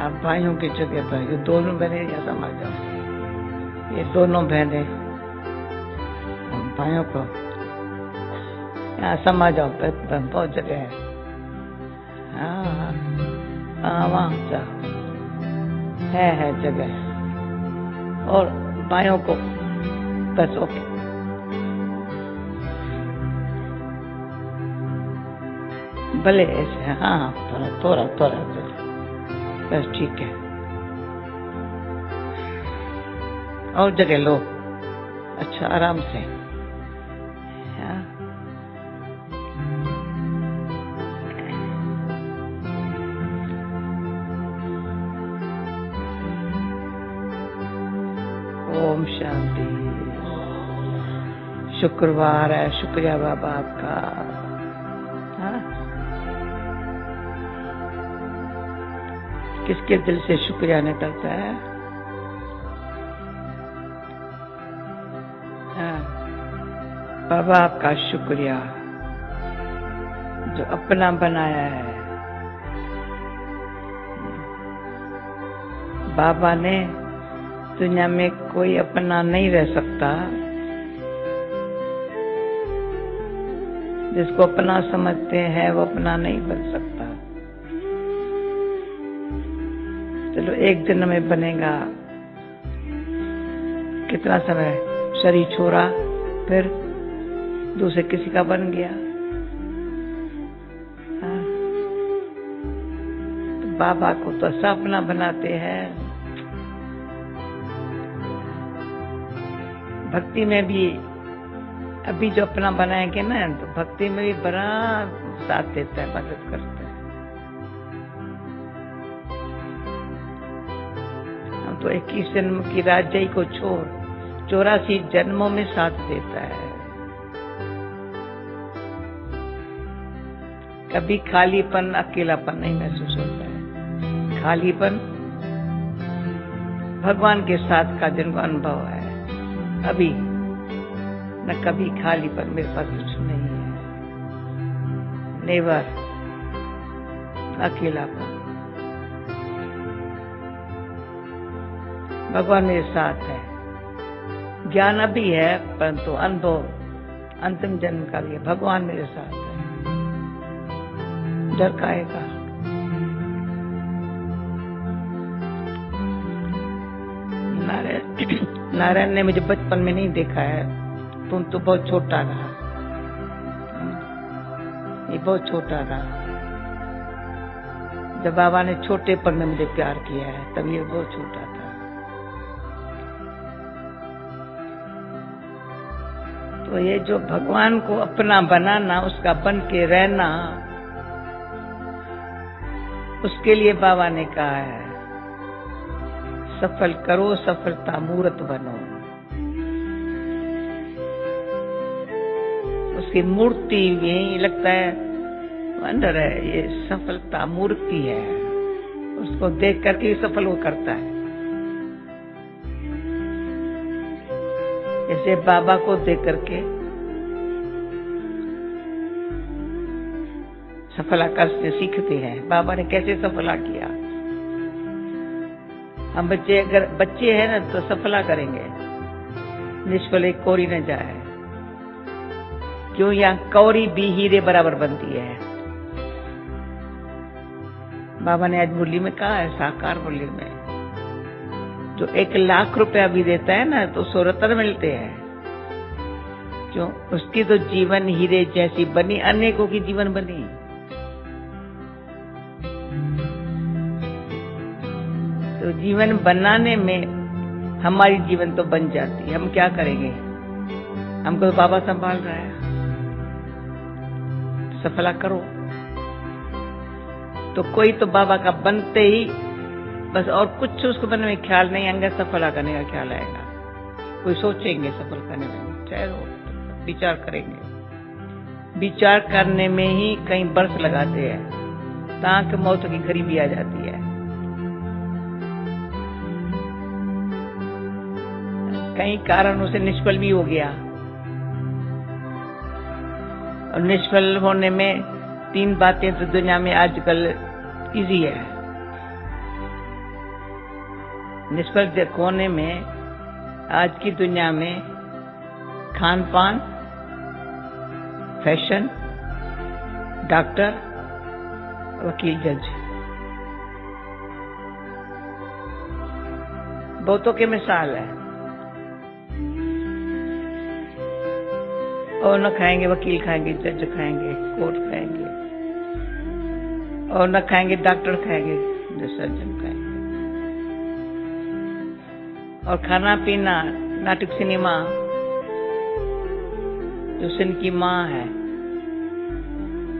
आप भाइयों की जगह पर ये दोनों बहनें या समझ जाओ, ये दोनों बहनें हम भाइयों को यहाँ समझ जाओ, बहुत जगह है। हाँ हाँ वहाँ जाओ, है जगह, और भाइयों को बस ओके। भले ऐसे, हाँ थोड़ा बस ठीक है, और जगह लो, अच्छा आराम से। हाँ ओम शांति। शुक्रवार है, शुक्रिया बाबा आपका। हाँ किसके दिल से शुक्रिया निकलता है? हाँ बाबा आपका शुक्रिया जो अपना बनाया है। बाबा ने दुनिया में कोई अपना नहीं रह सकता, जिसको अपना समझते हैं वो अपना नहीं बन सकता। चलो एक दिन में बनेगा, कितना समय शरीर छोड़ा, फिर दूसरे किसी का बन गया। हाँ तो बाबा को तो सब अपना बनाते हैं। भक्ति में भी अभी जो अपना बनाएंगे ना, तो भक्ति में भी बड़ा साथ देता है, मदद करता है। हम तो 21 जन्म की राजयी को छोड़ 84 जन्मों में साथ देता है। कभी खालीपन, अकेलापन नहीं महसूस होता है। खालीपन भगवान के साथ का जिनको अनुभव है, अभी न कभी खालीपन, मेरे पास कुछ नहीं है, नेवर, अकेलापन। भगवान मेरे साथ है। ज्ञान अभी है, परंतु अनुभव अंतिम जन्म का भी है। भगवान मेरे साथ है, डर काएगा। नारायण ने मुझे बचपन में नहीं देखा है, तुम तो बहुत छोटा रहा, ये बहुत छोटा रहा। जब बाबा ने छोटेपन में मुझे प्यार किया है, तब ये बहुत छोटा था। तो ये जो भगवान को अपना बनाना, उसका बन के रहना, उसके लिए बाबा ने कहा है सफल करो, सफलता मूर्त बनो। उसकी मूर्ति यही लगता है अंदर है, ये सफलता मूर्ति है, उसको देख करके सफल वो करता है। जैसे बाबा को देख करके सफला करते सीखते हैं। बाबा ने कैसे सफला किया। हम बच्चे, अगर बच्चे हैं ना तो सफला करेंगे, निष्फल एक कौड़ी न जाए। क्यों? यहाँ कौड़ी भी हीरे बराबर बनती है। बाबा ने आज मुरली में कहा है, साकार मुरली में, जो 1 लाख रुपया भी देता है ना तो 100 रत्न मिलते हैं। क्यों? उसकी तो जीवन हीरे जैसी बनी, अनेकों की जीवन बनी। तो जीवन बनाने में हमारी जीवन तो बन जाती है। हम क्या करेंगे? हमको तो बाबा संभाल रहा है। सफला करो। तो कोई तो बाबा का बनते ही बस, और कुछ उसको बनने में ख्याल नहीं आएगा, सफला करने का ख्याल आएगा। कोई सोचेंगे सफल करने में, चाहे विचार करेंगे। विचार करने में ही कई वर्ष लगाते हैं, ताकि मौत की घड़ी भी आ जाती है। कई कारणों से निष्फल भी हो गया, और निष्फल होने में 3 बातें तो दुनिया में आजकल इजी है। निष्फल कोने में आज की दुनिया में खान पान, फैशन, डॉक्टर, वकील, जज, बहुतों के मिसाल है। और न खाएंगे वकील, खाएंगे जज, खाएंगे कोर्ट, खाएंगे और न खाएंगे डॉक्टर, खाएंगे सर्जन, खाएंगे। और खाना पीना, नाटक, सिनेमा जो सिन की माँ है,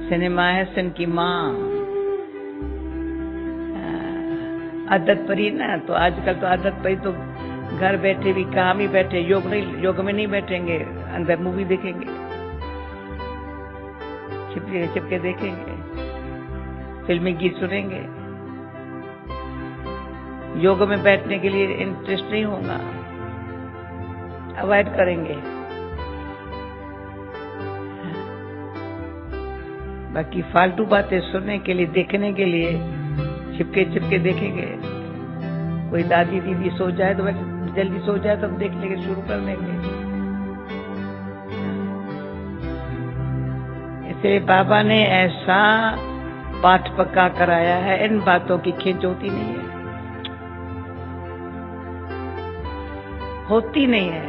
सिनेमा है सिन की माँ। आदत परी ना, तो आजकल तो आदत परी तो घर बैठे भी कहाँ भी बैठे, योग में नहीं बैठेंगे, अंदर मूवी देखेंगे, छिपके देखेंगे, फिल्मी गीत सुनेंगे। योग में बैठने के लिए इंटरेस्ट नहीं होगा, अवॉइड करेंगे। बाकी फालतू बातें सुनने के लिए, देखने के लिए छिपके देखेंगे। कोई दादी दीदी सो जाए तो जल्दी सो जाए तब देख लेंगे, शुरू कर देंगे। इसलिए बाबा ने ऐसा पाठ पक्का कराया है, इन बातों की खींच होती नहीं है, होती नहीं है।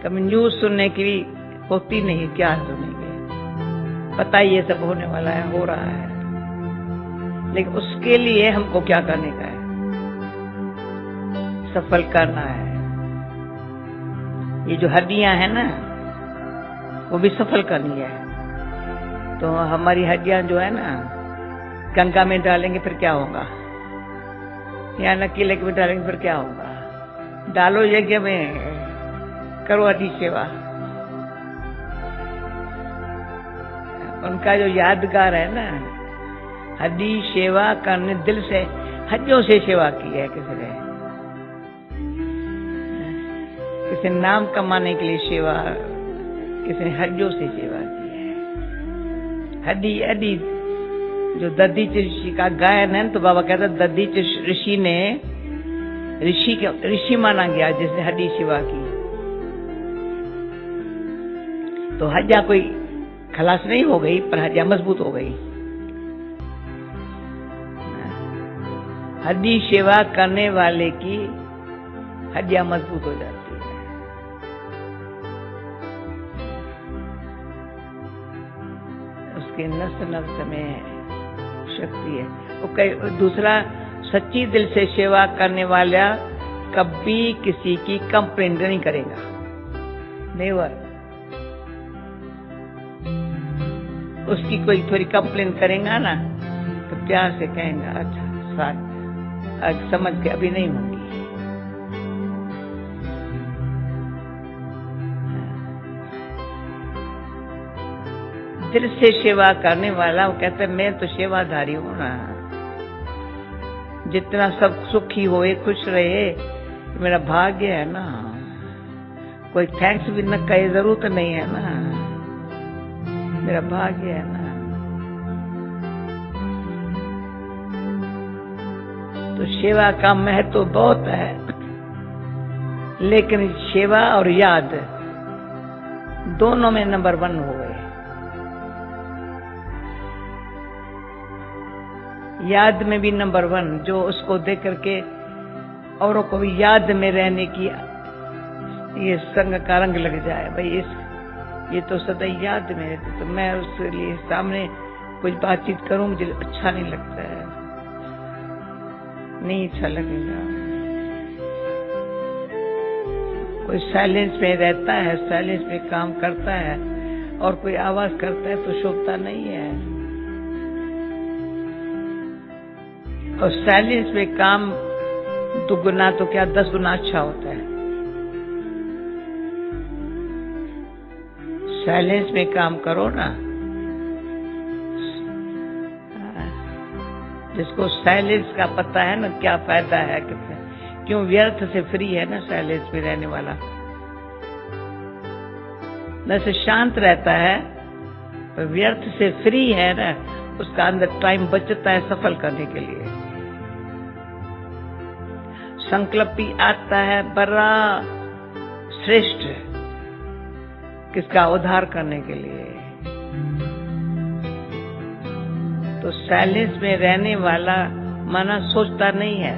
कभी न्यूज सुनने की भी होती नहीं, क्या सुनेंगे, पता ही ये सब होने वाला है, हो रहा है। लेकिन उसके लिए हमको क्या करने का है, सफल करना है। ये जो हड्डियां हैं ना, वो भी सफल करनी है। तो हमारी हड्डियां जो है ना, गंगा में डालेंगे फिर क्या होगा, या नक्की लेक में डालेंगे फिर क्या होगा। डालो यज्ञ में, करो हड्डी सेवा। उनका जो यादगार है ना, हड्डी सेवा करने, दिल से हड्डियों से सेवा की है किसी ने, किसी नाम कमाने के लिए सेवा, किसी ने हड्डियों से सेवा की है। हड्डी जो दधीच ऋषि का गायन है, तो बाबा कहता दधीच ऋषि ने, ऋषि माना गया जिसने हड्डी सेवा की। तो हड्डियां कोई खलास नहीं हो गई, पर हड्डियां मजबूत हो गई। हड्डी सेवा करने वाले की हड्डियां मजबूत हो जाती है। उसके नस नस में शक्ति है। दूसरा, सच्ची दिल से सेवा करने वाला कभी किसी की कंप्लेंट नहीं करेगा, नेवर। उसकी कोई थोड़ी कंप्लेंट करेगा ना, तो प्यार से कहेगा अच्छा साथ समझ के अभी नहीं होंगी। दिल से सेवा करने वाला, वो कहते हैं मैं तो सेवाधारी हूं ना, जितना सब सुखी होए, खुश रहे, मेरा भाग्य है ना। कोई थैंक्स भी न कहे, जरूरत नहीं है ना, मेरा भाग्य है ना। तो सेवा का महत्व तो बहुत है, लेकिन सेवा और याद दोनों में नंबर 1 हो गए। याद में भी नंबर 1, जो उसको देख करके औरों को भी याद में रहने की ये संग का रंग लग जाए, भाई ये तो सदा याद में रहते, तो मैं उसके लिए सामने कुछ बातचीत करूं, मुझे अच्छा नहीं लगता है, नहीं अच्छा लगेगा। कोई साइलेंस में रहता है, साइलेंस में काम करता है, और कोई आवाज करता है तो शोभता नहीं है। और साइलेंस में काम 2 गुना तो क्या 10 गुना अच्छा होता है। साइलेंस में काम करो ना, जिसको साइलेंस का पता है ना क्या फायदा है, क्यों व्यर्थ से फ्री है ना साइलेंस में रहने वाला। न से शांत रहता है, पर व्यर्थ से फ्री है ना, उसका अंदर टाइम बचता है सफल करने के लिए। संकल्प भी आता है बड़ा श्रेष्ठ, किसका उद्धार करने के लिए। तो साइलेंस में रहने वाला माना सोचता नहीं है,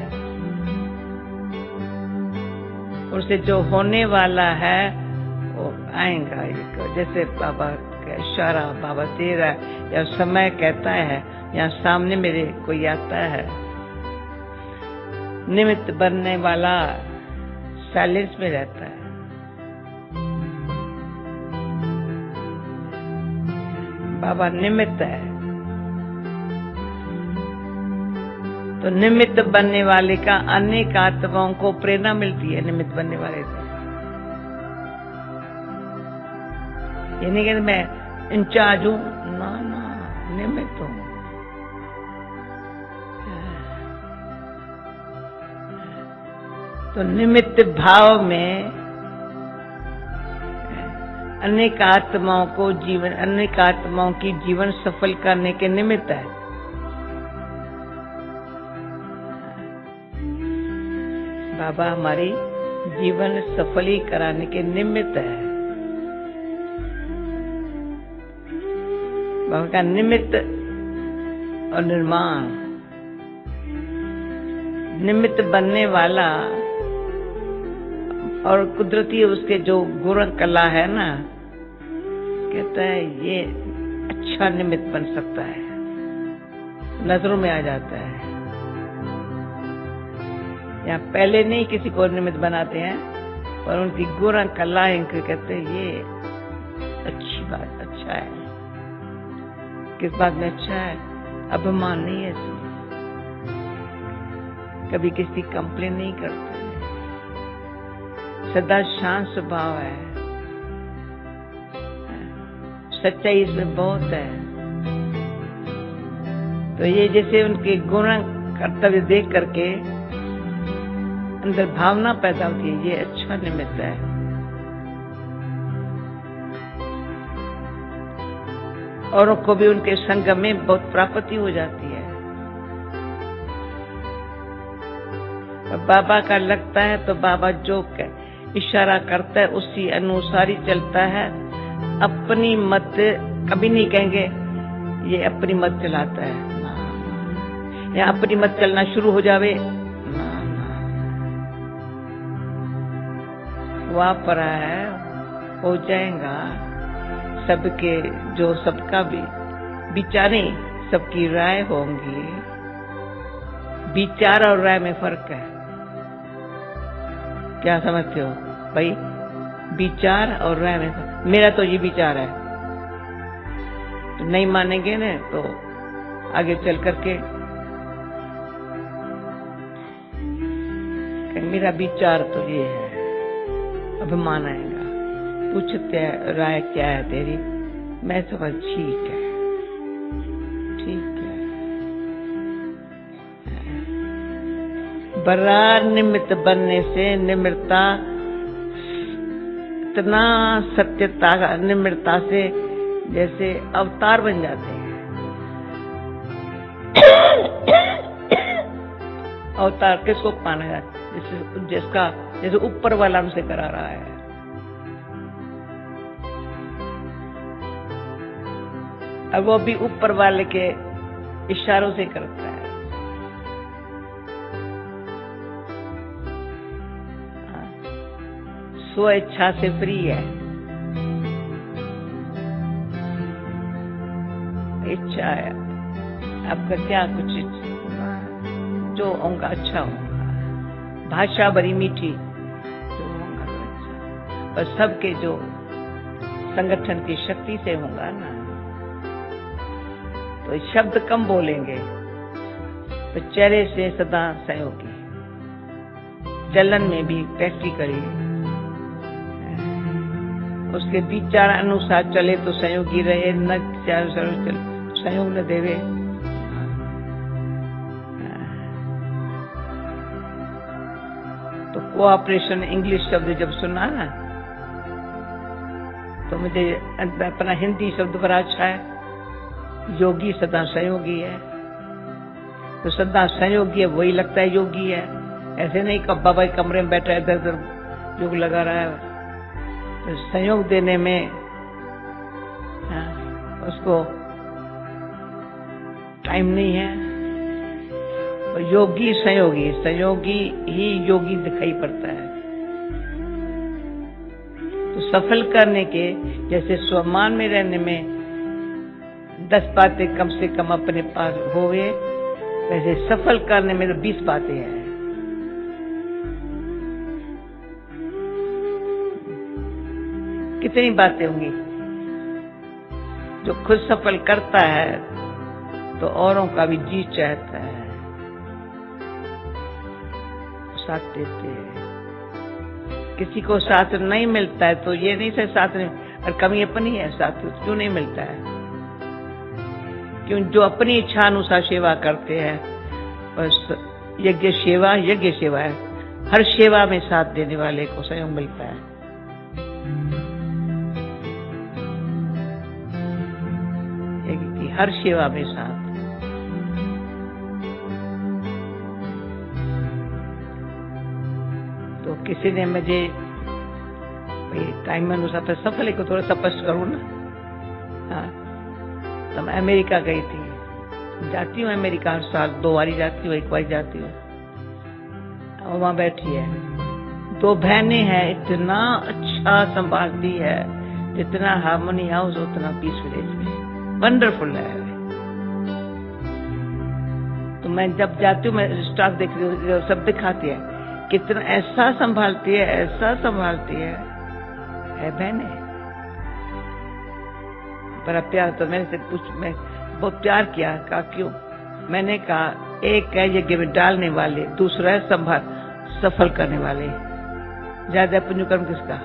उससे जो होने वाला है वो आएगा। जैसे बाबा का इशारा बाबा दे रहा है या समय कहता है, या सामने मेरे कोई आता है, निमित्त बनने वाला साइलेंस में रहता है। बाबा निमित्त है, तो निमित्त बनने वाले का अनेक आत्माओं को प्रेरणा मिलती है। निमित्त बनने वाले से ये नहीं कहते मैं इंचार्ज हूं, ना ना, निमित्त हूं। तो निमित्त भाव में अनेक आत्माओं को जीवन, अनेक आत्माओं की जीवन सफल करने के निमित्त है। बाबा हमारी जीवन सफल ही कराने के निमित्त है। बाबा का निमित्त और निर्माण, निमित्त बनने वाला और कुदरती उसके जो गुण कला है ना, कहता है ये अच्छा निमित्त बन सकता है, नजरों में आ जाता है। या पहले नहीं किसी को निमित्त बनाते हैं, पर उनकी गुण कला इनके कहते हैं ये अच्छी बात, अच्छा है। किस बात में अच्छा है? अभिमान नहीं है इसमें, कभी किसी कंप्लेन नहीं करते, सदा शांत स्वभाव है, सच्चाई इसमें बहुत है। तो ये जैसे उनके गुण कर्तव्य देख करके अंदर भावना पैदा होती है, ये अच्छा निमित्त है। औरों को भी उनके संग में बहुत प्राप्ति हो जाती है। बाबा का लगता है तो बाबा जो इशारा करता है उसी अनुसार ही चलता है। अपनी मत कभी नहीं कहेंगे ये अपनी मत चलाता है, या अपनी मत चलना शुरू हो जावे, वहाँ पर है हो जाएगा। सबके जो सबका भी विचारें, सबकी राय होंगी। विचार और राय में फर्क है, क्या समझते हो भाई? विचार और राय में, मेरा तो ये विचार है, तो नहीं मानेंगे ना तो आगे चल करके मेरा विचार तो ये है, अभिमान आएगा। पूछते हैं राय क्या है तेरी, मैं समझ ठीक है, ठीक है। बराबर निमित्त बनने से निम्रता, इतना सत्यता, निम्रता से जैसे अवतार बन जाते हैं। अवतार किसको पाना है? जिसका जैसे ऊपर वाला हमसे करा रहा है। अब वो भी ऊपर वाले के इशारों से करता है। स्व इच्छा से फ्री है, इच्छा है आपका क्या कुछ जो होगा अच्छा होगा। भाषा बड़ी मीठी, जो होगा अच्छा, पर सबके जो संगठन की शक्ति से होगा ना, तो शब्द कम बोलेंगे तो चेहरे से सदा सहयोगी, चलन में भी प्रैक्टिकली उसके विचार अनुसार चले तो सहयोगी रहे, न सहयोग न देवे। तो कोऑपरेशन इंग्लिश शब्द जब सुना ना, तो मुझे अपना हिंदी शब्द बड़ा अच्छा है, योगी सदा सहयोगी है। तो सदा सहयोगी है वही लगता है योगी है, ऐसे नहीं कब बाबा के कमरे में बैठा है इधर उधर योग लगा रहा है। तो संयोग देने में उसको टाइम नहीं है। और योगी संयोगी ही योगी दिखाई पड़ता है। तो सफल करने के जैसे स्वमान में रहने में 10 बातें कम से कम अपने पास होवे, वैसे सफल करने में तो 20 बातें हैं। कितनी बातें होंगी? जो खुद सफल करता है तो औरों का भी जी चाहता है, साथ देते हैं। किसी को साथ नहीं मिलता है तो ये नहीं से साथ नहीं, और कमी अपनी है, साथ क्यों नहीं मिलता है? क्यों? जो अपनी इच्छा अनुसार सेवा करते हैं, बस यज्ञ सेवा है। हर सेवा में साथ देने वाले को सहयोग मिलता है। हर सेवा में साथ। तो किसी ने मुझे टाइम अनुसार सफल को थोड़ा स्पष्ट करूँ ना। हाँ, तो मैं अमेरिका गई थी, जाती हूँ अमेरिका हर साल 2 बारी जाती हूँ, 1 बार जाती हूँ। और वहाँ बैठी है 2 बहनें हैं, इतना अच्छा संभालती है, जितना हार्मोनी हाउस उतना पीस विलेज में वंडरफुल है। तो मैं जब जाती हूँ, मैं स्टाफ देख रही हूँ, सब दिखाती है कितना ऐसा संभालती है बहने। बड़ा प्यार। तो मैंने से मैं बहुत प्यार किया। कहा क्यों? मैंने कहा एक है यज्ञ में डालने वाले, दूसरा है सफल करने वाले। ज्यादा पुण्य कर्म किसका?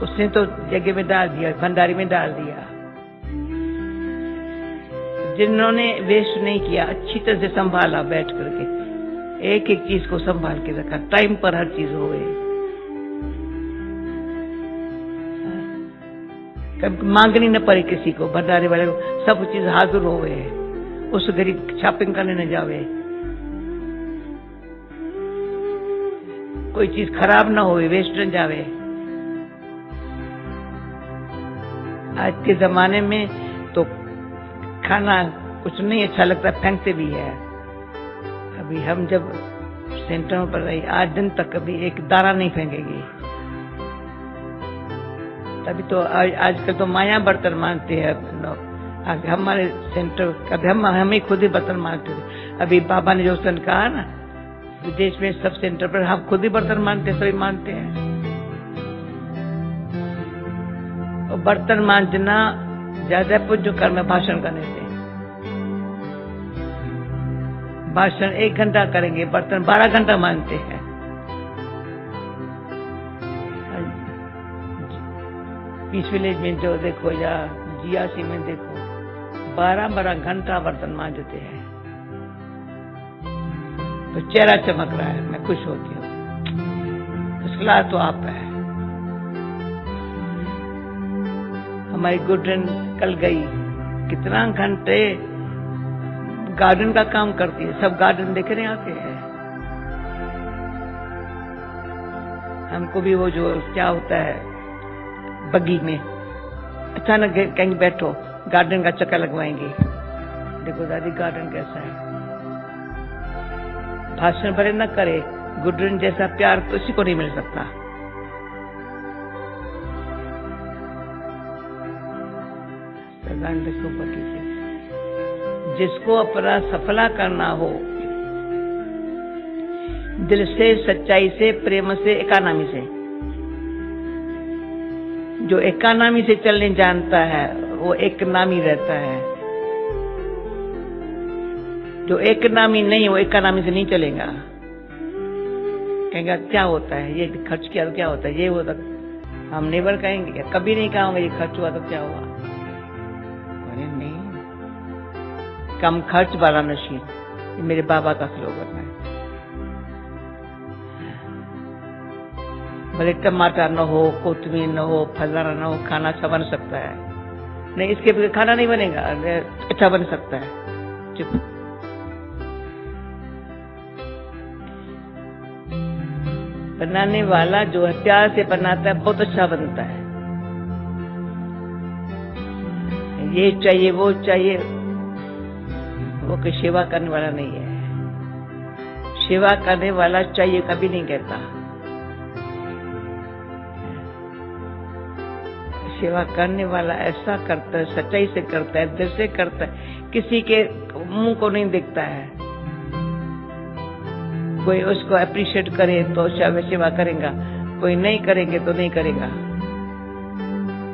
उसने तो यज्ञ में डाल दिया, भंडारी में डाल दिया। जिन्होंने वेस्ट नहीं किया, अच्छी तरह से संभाला, बैठ करके एक एक चीज को संभाल के रखा, टाइम पर हर चीज हो गई। कभी मांगनी न पड़े किसी को, भंडारे वाले को सब चीज हाजिर हो गए। उस गरीब शॉपिंग करने न जावे, कोई चीज खराब ना हो, वेस्ट न जावे। आज के जमाने में तो खाना कुछ नहीं अच्छा लगता, फेंकते भी है। अभी हम जब सेंटर पर रही 8 दिन तक कभी एक दाना नहीं फेंकेगी। तभी तो आजकल तो माया बर्तन मानते हैं लोग। हमारे सेंटर कभी हम ही खुद ही बर्तन मानते थे। अभी बाबा ने जो सन कहा ना, विदेश में सब सेंटर पर हम खुद ही बर्तन मानते, सभी मानते हैं। और बर्तन मांजना ज्यादा पुण्य कर्म है भाषण करने से। भाषण 1 घंटा करेंगे, बर्तन 12 घंटा मांगते हैं। पीस विलेज में जो देखो या जियासी में देखो, 12 घंटा बर्तन मांजते हैं। तो चेहरा चमक रहा है, मैं खुश होती हूँ। इसका तो आप है। हमारी गुडरन कल गई, कितना घंटे गार्डन का काम करती है, सब गार्डन देखने आते हैं। हमको भी वो जो क्या होता है बगी में, अचानक कहीं बैठो, गार्डन का चक्कर लगवाएंगे। देखो दादी गार्डन कैसा है। भाषण भरे न करे, गुडरन जैसा प्यार किसी को नहीं मिल सकता। जिसको अपना सफला करना हो, दिल से, सच्चाई से, प्रेम से, एकानामी से, जो एकानामी से चलने जानता है वो एक नामी रहता है। जो एक नामी नहीं, वो एकानामी से नहीं चलेगा। कहेगा क्या होता है ये, खर्च किया तो क्या होता है, ये होता। हम नेबर कहेंगे क्या? कभी नहीं कहा ये खर्च हुआ तो क्या हुआ। अरे नहीं, कम खर्च वाराणसी, ये मेरे बाबा का स्लोगन है। भले टमाटर न हो, कोतमीर न हो, फलाना न हो, खाना अच्छा बन सकता है। नहीं, इसके बगैर खाना नहीं बनेगा, अच्छा बन सकता है। चुप। बनाने वाला जो है प्यार से बनाता है, बहुत अच्छा बनता है। ये चाहिए वो चाहिए, वो कोई सेवा करने वाला नहीं है। सेवा करने वाला चाहिए कभी नहीं कहता। सेवा करने वाला ऐसा करता है, सच्चाई से करता है, दिल से करता है, किसी के मुंह को नहीं दिखता है। कोई उसको अप्रिशिएट करे तो शायद सेवा करेगा, कोई नहीं करेंगे तो नहीं करेगा,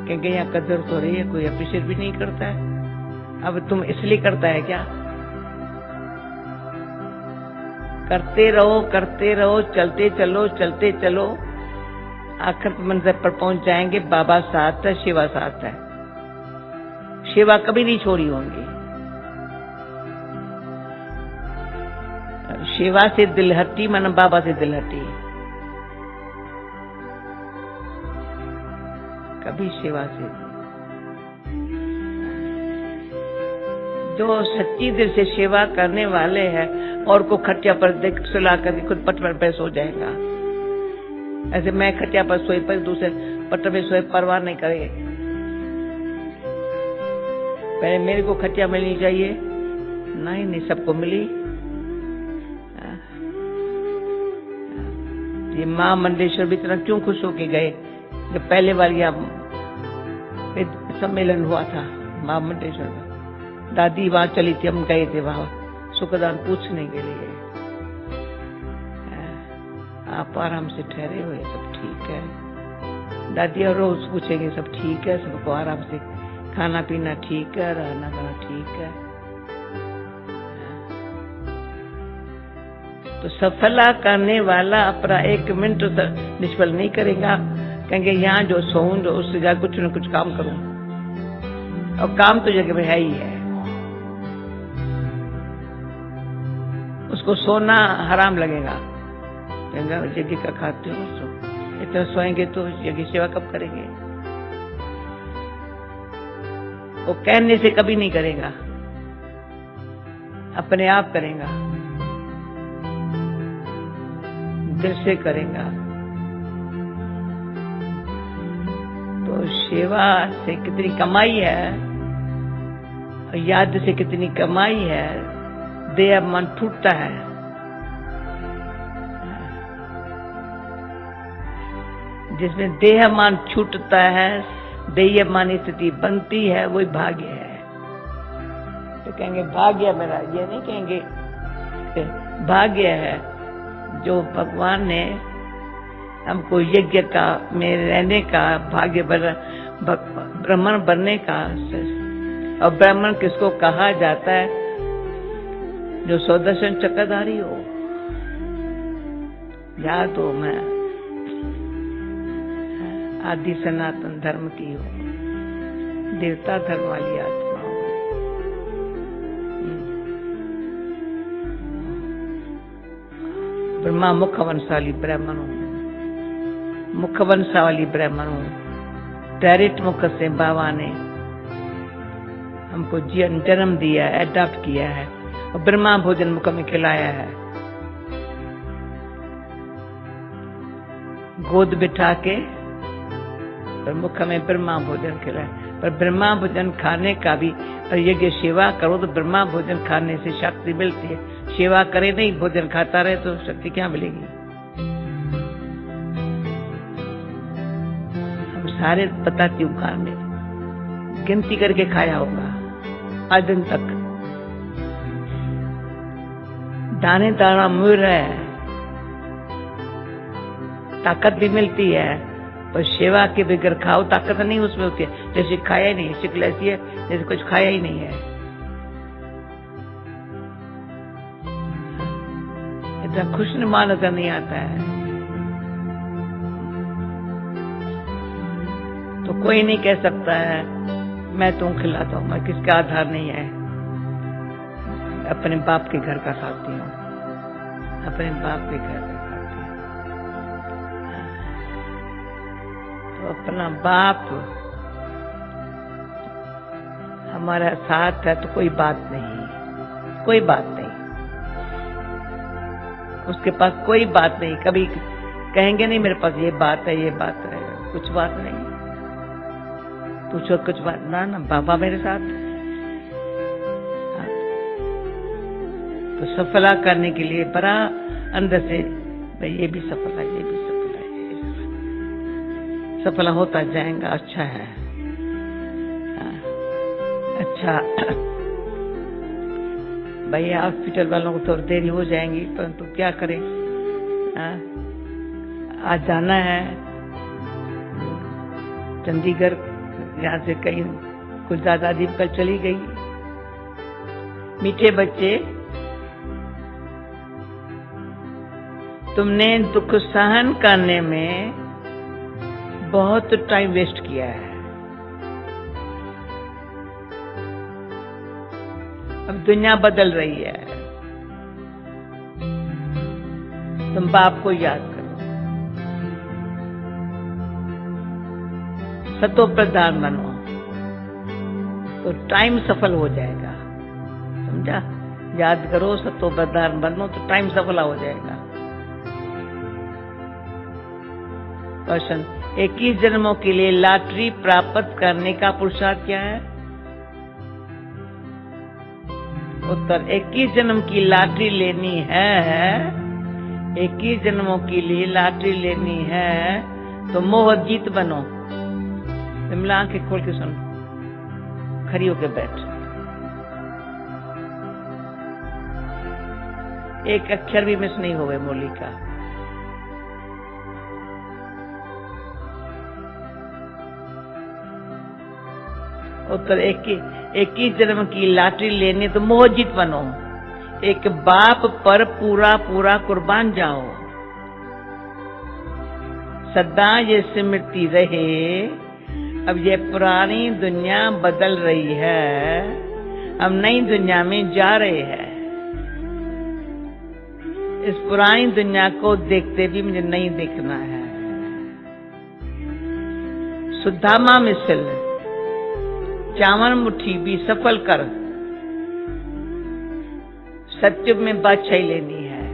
क्योंकि यहाँ कदर तो रही है, कोई अप्रिशिएट भी नहीं करता है। अब तुम इसलिए करता है क्या? करते रहो, चलते चलो, आखिर मंजिल पर पहुंच जाएंगे। बाबा साथ है, शिवा साथ है, सेवा कभी नहीं छोड़ी होंगी। सेवा से दिल हटी, मन बाबा से दिल हटी, कभी सेवा से। जो सच्ची दिल से सेवा करने वाले हैं और को खटिया पर देख सुला कर खुद पट पर पैस हो जाएगा। ऐसे मैं खटिया पर सोए पर दूसरे पट में सोए परवाह नहीं करे। पहले मेरे को खटिया मिलनी चाहिए, नहीं सबको मिली। ये माँ मंडलेश्वर भी इतना क्यों खुश होके गए जब पहले बार यहाँ सम्मेलन हुआ था माँ मंडलेश्वर का। दादी वहां चली थी, हम गए थे वहां सुखदान पूछने के लिए। आप आराम से ठहरे हुए, सब ठीक है? दादी और रोज पूछेंगे सब ठीक है, सबको आराम से खाना पीना ठीक है, रहना खाना ठीक है। तो सफला करने वाला अपना 1 मिनट निष्फल नहीं करेगा, कहेंगे यहाँ जो सोऊं जो उससे जा कुछ न कुछ काम करूं, और काम तो जगह में है ही है। उसको सोना हराम लगेगा, जगह का खाते हो सो, इतना सोएंगे तो जगह सेवा कब करेंगे? वो कहने से कभी नहीं करेगा, अपने आप करेगा, दिल से करेगा। तो सेवा से कितनी कमाई है और याद से कितनी कमाई है, देह मन टूटता है। जिसमें देह मान छूटता है, देह मान स्थिति बनती है, वही भाग्य है। तो कहेंगे भाग्य मेरा, ये नहीं कहेंगे भाग्य है जो भगवान ने हमको यज्ञ का में रहने का भाग्य, ब्राह्मण बनने का। और ब्राह्मण किसको कहा जाता है? जो सुदर्शन चक्रधारी हो, याद हो मैं आदि सनातन धर्म की हो, देवता धर्म वाली आत्मा हो। ब्रह्मा मुखवंशाली ब्राह्मण हो, मुखवंशावली ब्राह्मण हो। डायरेक्ट मुख से बाबा ने हमको जन्म दिया है, एडॉप्ट किया है, और ब्रह्मा भोजन मुख में खिलाया है। गोद बिठा के पर मुख में ब्रह्मा भोजन खिलाया। पर ब्रह्मा भोजन खाने का भी, पर यज्ञ सेवा करो तो ब्रह्मा भोजन खाने से शक्ति मिलती है। सेवा करे नहीं, भोजन खाता रहे तो शक्ति क्या मिलेगी? हम सारे बताती हूँ खान में गिनती करके खाया होगा आज दिन तक। दाने दाना मिल रहा है, ताकत भी मिलती है, पर सेवा के बगैर खाओ ताकत नहीं उसमें होती है। जैसे खाया ही नहीं, शिकल ऐसी है जैसे कुछ खाया ही नहीं है। इतना खुशनुमा नजर नहीं आता है। तो कोई नहीं कह सकता है मैं तुम खिलाता हूं, मैं किसका आधार नहीं है। अपने बाप के घर का खाती हूँ, अपने बाप के घर का खाती हूँ। तो अपना बाप हमारा साथ है तो कोई बात नहीं, कोई बात नहीं, उसके पास कोई बात नहीं। कभी कहेंगे नहीं मेरे पास ये बात है, ये बात है, कुछ बात नहीं। पूछो कुछ बात ना, बाबा मेरे साथ। तो सफला करने के लिए बड़ा अंदर से भाई ये भी सफला, ये भी सफला, ये सफला होता जाएगा। अच्छा है, अच्छा भैया हॉस्पिटल वालों को थोड़ी देरी हो जाएंगी, परंतु क्या करें, आज जाना है चंडीगढ़, यहाँ से कहीं कुछ दादाजी कल चली गई। मीठे बच्चे, तुमने दुख सहन करने में बहुत टाइम वेस्ट किया है। अब दुनिया बदल रही है, तुम बाप को याद करो, सतो प्रधान बनो तो टाइम सफल हो जाएगा। समझा? याद करो, सतो प्रधान बनो तो टाइम सफल हो जाएगा। क्वेश्चन, 21 जन्मों के लिए लॉटरी प्राप्त करने का पुरुषार्थ क्या है? उत्तर, 21 जन्म की लॉटरी लेनी है, 21 जन्मों के लिए लॉटरी लेनी है तो मोह जीत बनो। विमला आंखें खोल के सुन, खड़ी होकर बैठ, एक अक्षर भी मिस नहीं होवे मोली का। उत्तर, 21 जन्म की लॉटरी लेने तो मोह जीत बनो, एक बाप पर पूरा पूरा कुर्बान जाओ, सदा ये स्मृति रहे अब ये पुरानी दुनिया बदल रही है, हम नई दुनिया में जा रहे हैं। इस पुरानी दुनिया को देखते भी मुझे नहीं देखना है। सुदामा मिसल चावल मुट्ठी भी सफल कर, सत्य में बादशाही लेनी है।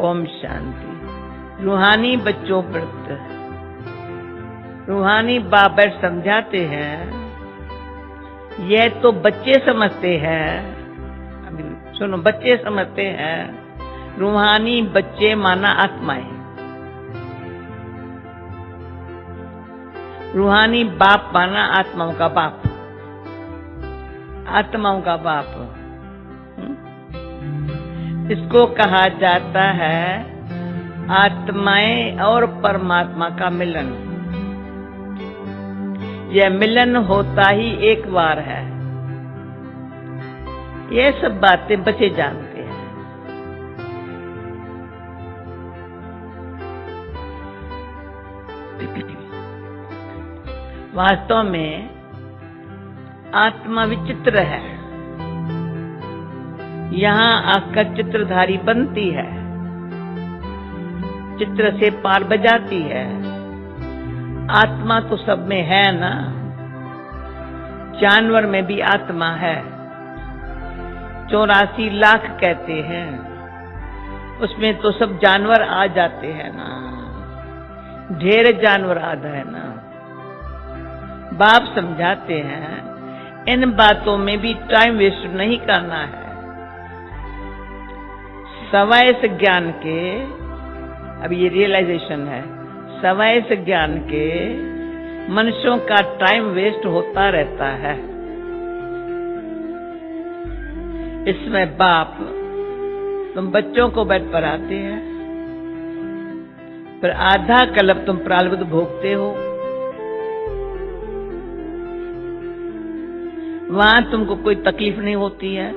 ओम शांति। रूहानी बच्चों प्रति रूहानी बाप समझाते हैं, यह तो बच्चे समझते हैं, अभी सुनो, बच्चे समझते हैं रूहानी बच्चे माना आत्माएं, रूहानी बाप माना आत्माओं का बाप, आत्माओं का बाप। इसको कहा जाता है आत्माएं और परमात्मा का मिलन। यह मिलन होता ही एक बार है। ये सब बातें बच्चे जानते हैं। वास्तव में आत्मा विचित्र है। यहाँ आकर चित्रधारी बनती है, चित्र से पार बजाती है। आत्मा तो सब में है ना, जानवर में भी आत्मा है। 84 लाख कहते हैं, उसमें तो सब जानवर आ जाते हैं ना, ढेर जानवर आधा है ना। बाप समझाते हैं इन बातों में भी टाइम वेस्ट नहीं करना है। सवाय से ज्ञान के, अब ये रियलाइजेशन है, सवाय से ज्ञान के मनुष्यों का टाइम वेस्ट होता रहता है। इसमें बाप तुम बच्चों को बैठ पढ़ाते हैं, फिर आधा कल्प तुम प्रारब्ध भोगते हो। वहां तुमको कोई तकलीफ नहीं होती है,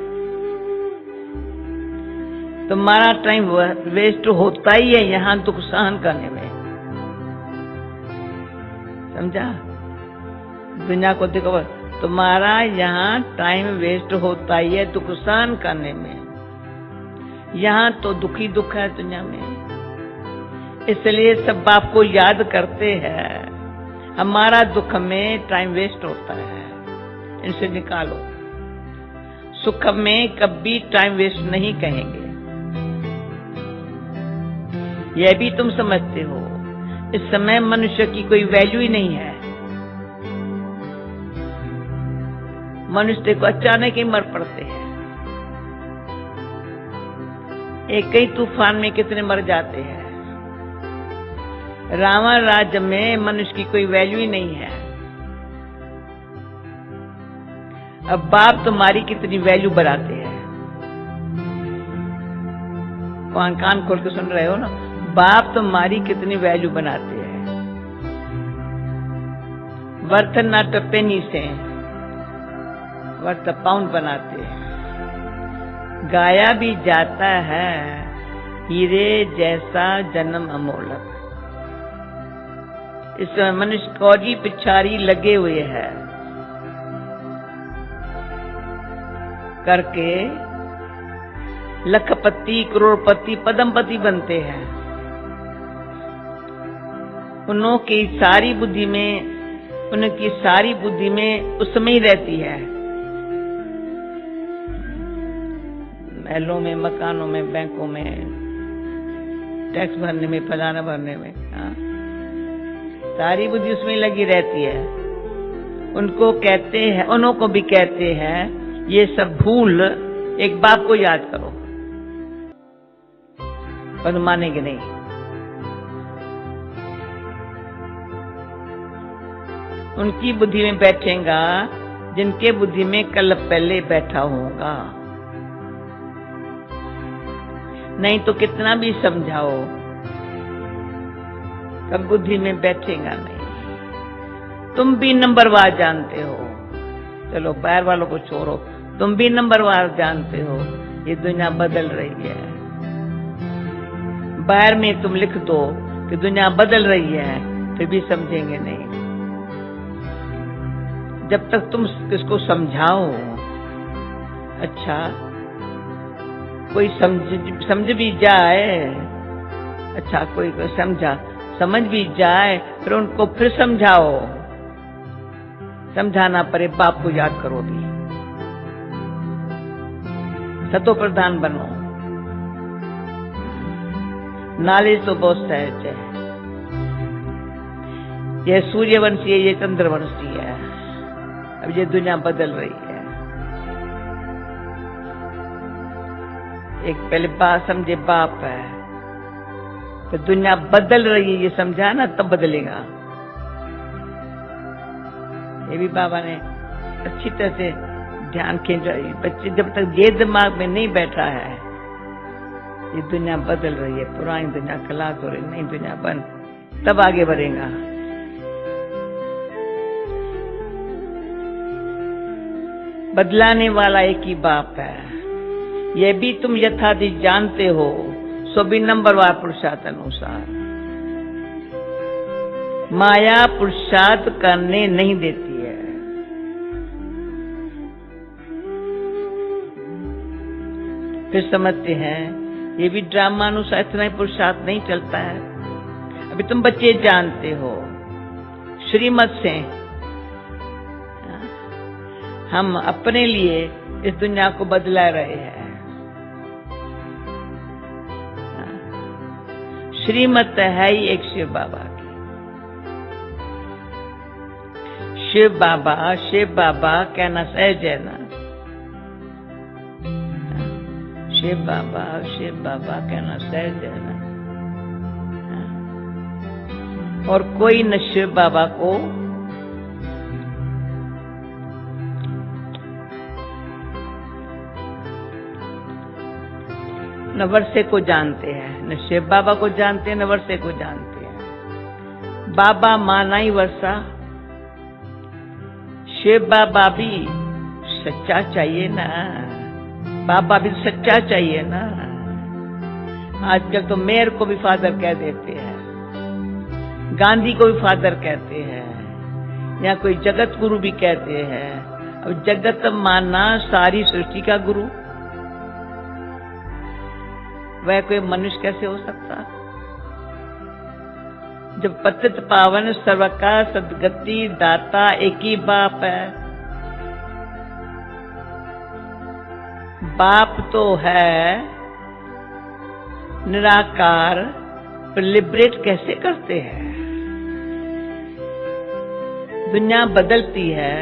तुम्हारा टाइम वेस्ट होता ही है यहाँ दुख सहन करने में। समझा? दुनिया को देखो, तुम्हारा यहाँ टाइम वेस्ट होता ही है दुख सहन करने में। यहाँ तो दुखी दुख है दुनिया में, इसलिए सब बाप को याद करते हैं। हमारा दुख में टाइम वेस्ट होता है, इनसे निकालो। सुख में कभी टाइम वेस्ट नहीं कहेंगे। यह भी तुम समझते हो। इस समय मनुष्य की कोई वैल्यू ही नहीं है। मनुष्य को अचानक ही मर पड़ते हैं। एक ही तूफान में कितने मर जाते हैं। रावण राज्य में मनुष्य की कोई वैल्यू ही नहीं है। अब बाप तुम्हारी कितनी वैल्यू बढ़ाते हैं। कान खोल के सुन रहे हो ना। बाप तुम्हारी कितनी वैल्यू बनाते हैं। वर्थ नॉट पेनी से वर्थ पाउंड बनाते हैं। गाया भी जाता है हीरे जैसा जन्म अमोलक। इस समय मनुष्य कौड़ी पिछारी लगे हुए हैं करके लखपति करोड़पति पद्मपति बनते हैं। उनकी सारी बुद्धि में उसमें ही रहती है। महलों में, मकानों में, बैंकों में, टैक्स भरने में, फलाना भरने में। सारी बुद्धि उसमें लगी रहती है। उनको कहते हैं, उनको भी कहते हैं ये सब भूल एक बाप को याद करो। पर मानेंगे नहीं। उनकी बुद्धि में बैठेगा जिनके बुद्धि में कल पहले बैठा होगा। नहीं तो कितना भी समझाओ कब बुद्धि में बैठेगा नहीं। तुम भी नंबरवार जानते हो। चलो बाहर वालों को छोड़ो, तुम भी नंबरवार जानते हो ये दुनिया बदल रही है। बाहर में तुम लिख दो कि दुनिया बदल रही है, फिर भी समझेंगे नहीं। जब तक तुम इसको समझाओ, अच्छा कोई समझ भी जाए, अच्छा कोई समझ भी जाए, फिर उनको फिर समझाओ। समझाना पड़े बाप को याद करो भी। सतो प्रधान बनो। नॉलेज तो बहुत सहज है। यह सूर्यवंशी है, ये चंद्रवंशी है। अब ये दुनिया बदल रही है। एक पहले बात समझे बाप है, तो दुनिया बदल रही है ये समझा ना, तब बदलेगा। ये भी बाबा ने अच्छी तरह से ध्यान खींचा। बच्चे जब तक ये दिमाग में नहीं बैठा है ये दुनिया बदल रही है, पुरानी दुनिया खलास हो रही, नई दुनिया बंद, तब आगे बढ़ेगा। बदलाने वाला एक ही बाप है। यह भी तुम यथार्थी जानते हो, सो भी नंबरवार पुरुषार्थ अनुसार। माया पुरुषार्थ करने नहीं देती है। फिर समझते हैं ये भी ड्रामा अनुसार इतना ही पुरुषार्थ नहीं चलता है। अभी तुम बच्चे जानते हो श्रीमत से हम अपने लिए इस दुनिया को बदला रहे हैं। श्रीमत है ही एक शिव बाबा की। शिव बाबा कहना सहज है ना। शिव बाबा कहना सहज है ना। और कोई न शिव बाबा को न वर्षे को जानते हैं, न शिव बाबा को जानते हैं, न वर्षे को जानते हैं। बाबा माना ही वर्षा। शिव बाबा भी सच्चा चाहिए ना। बाबा भी सच्चा चाहिए ना। आजकल तो मेयर को भी फादर कह देते हैं, गांधी को भी फादर कहते हैं, या कोई जगत गुरु भी कहते हैं। अब जगत मानना सारी सृष्टि का गुरु, वह कोई मनुष्य कैसे हो सकता? जब पतित पावन सर्वका सदगति दाता एक ही बाप है। बाप तो है निराकार, पर लिबरेट कैसे करते हैं? दुनिया बदलती है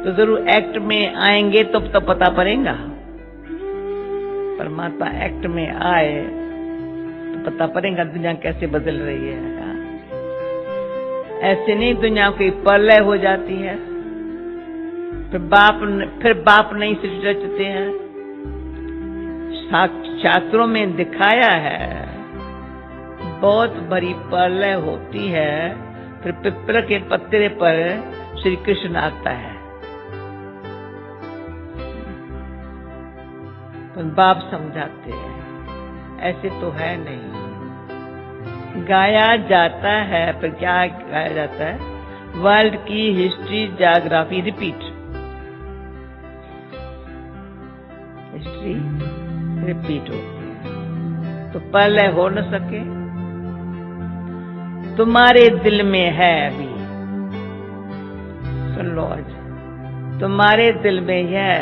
तो जरूर एक्ट में आएंगे तो पता पड़ेगा। परमात्मा एक्ट में आए तो पता पड़ेगा दुनिया कैसे बदल रही है। ऐसे नहीं दुनिया कोई प्रलय हो जाती है, फिर बाप नहीं सिर्फ रचते हैं। शास्त्रों में दिखाया है बहुत बड़ी प्रलय होती है, फिर पिपल के पत्ते पर श्री कृष्ण आता है। तो बाप समझाते हैं ऐसे तो है नहीं। गाया जाता है, पर क्या गाया जाता है? वर्ल्ड की history geography repeat, history repeat होती है तो प्रलय हो न सके। तुम्हारे दिल में है अभी, सुन लो आज, तुम्हारे दिल में है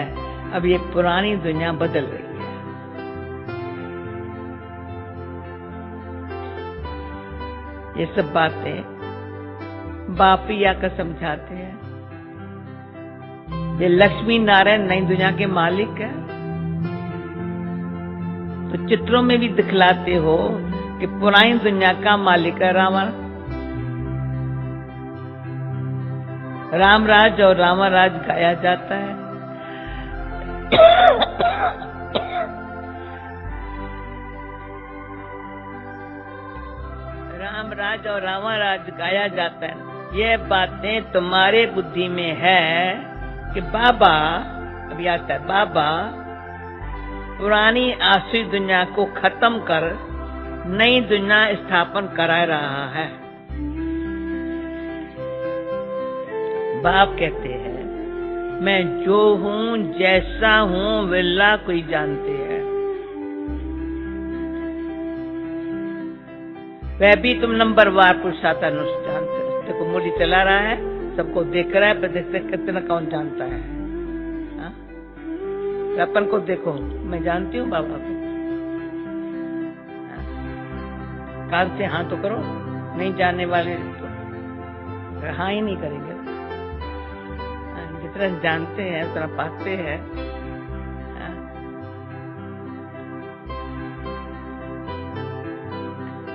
अब ये पुरानी दुनिया बदल रही है। ये सब बातें बाप ही आकर समझाते हैं। ये लक्ष्मी नारायण नई दुनिया के मालिक है, तो चित्रों में भी दिखलाते हो कि पुरानी दुनिया का मालिक है रावण। रामराज और रामाराज गाया जाता है। रामराज और रामाराज गाया जाता है। ये बातें तुम्हारे बुद्धि में है कि बाबा, अभी आता है, बाबा पुरानी आसुरी दुनिया को खत्म कर नई दुनिया स्थापन करा रहा है। बाप कहते हैं मैं जो हूं जैसा हूं विल्ला कोई जानते हैं। वह भी तुम नंबर वार पुरुषार्थ जानते हो। देखो मुरली चला रहा है, सबको देख रहा है, पर देखते कितना कौन जानता है। अपन को देखो, मैं जानती हूँ बाबा को। कान से हाँ तो करो, नहीं जानने वाले तो हाँ ही नहीं करेंगे। जितना जानते हैं उतना पाते हैं।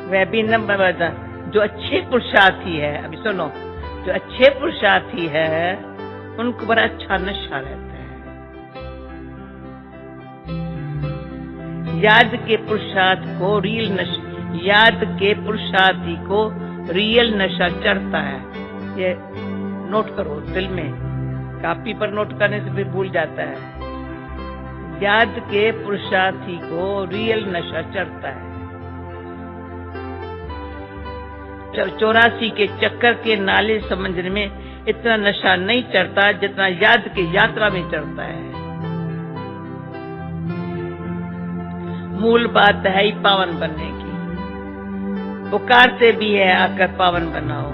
वह भी नंबर बता, जो अच्छे पुरुषार्थी है, अभी सुनो, जो अच्छे पुरुषार्थी है उनको बड़ा अच्छा नशा रहता है। याद के पुरुषार्थ को रियल नशा, याद के पुरुषार्थी को रियल नशा चढ़ता है। ये नोट करो दिल में, कापी पर नोट करने से फिर भूल जाता है। याद के पुरुषार्थी को रियल नशा चढ़ता है। 84 के चक्कर के नाले समझने में इतना नशा नहीं चढ़ता जितना याद की यात्रा में चढ़ता है। मूल बात है ही पावन बनने की। पुकारते भी है आकर पावन बनाओ,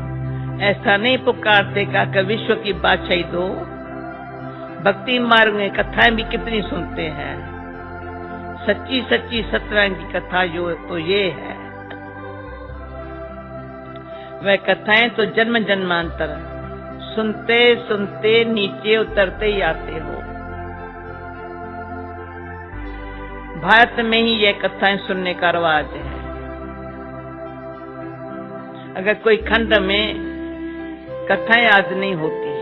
ऐसा नहीं पुकारते कि आकर विश्व की बादशाही दो। भक्ति मार्ग में कथाएं भी कितनी सुनते हैं। सच्ची सच्ची सत्यनारायण की कथा जो तो ये है, वह कथाएं तो जन्म जन्मांतर सुनते सुनते नीचे उतरते ही आते हो। भारत में ही यह कथाएं सुनने का रिवाज है। अगर कोई खंड में कथाएं याद नहीं होती,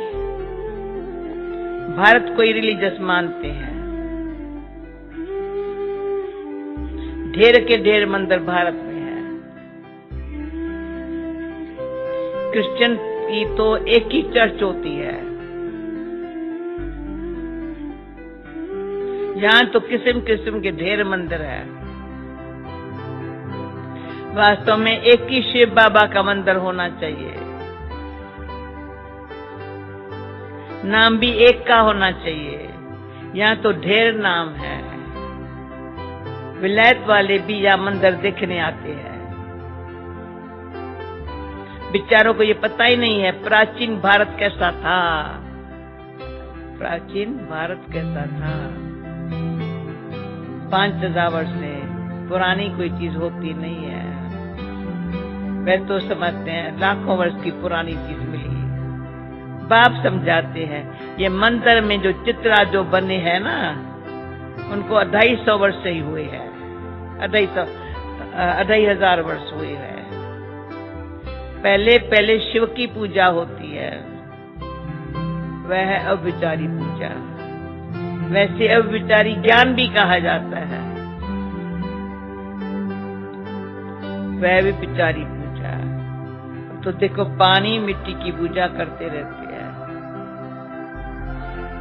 भारत को रिलीजियस मानते हैं। ढेर के ढेर मंदिर भारत में है। क्रिश्चियन की तो एक ही चर्च होती है। यहाँ तो किस्म किस्म के ढेर मंदिर है। वास्तव में एक ही शिव बाबा का मंदिर होना चाहिए। नाम भी एक का होना चाहिए। यहाँ तो ढेर नाम है। विलायत वाले भी यहाँ मंदिर देखने आते हैं। बेचारों को ये पता ही नहीं है प्राचीन भारत कैसा था। प्राचीन भारत कैसा था। 5000 वर्ष से पुरानी कोई चीज होती नहीं है। वे तो समझते हैं लाखों वर्ष की पुरानी चीज मिली। बाप समझाते हैं ये मंदिर में जो चित्रा जो बने हैं ना, उनको 250 वर्ष से ही हुए हैं, 2500 वर्ष हुए हैं। पहले शिव की पूजा होती है, वह है अव्यभिचारी पूजा। वैसे अव्यभिचारी ज्ञान भी कहा जाता है, वह भी व्यभिचारी पूजा। तो देखो पानी मिट्टी की पूजा करते रहते हैं।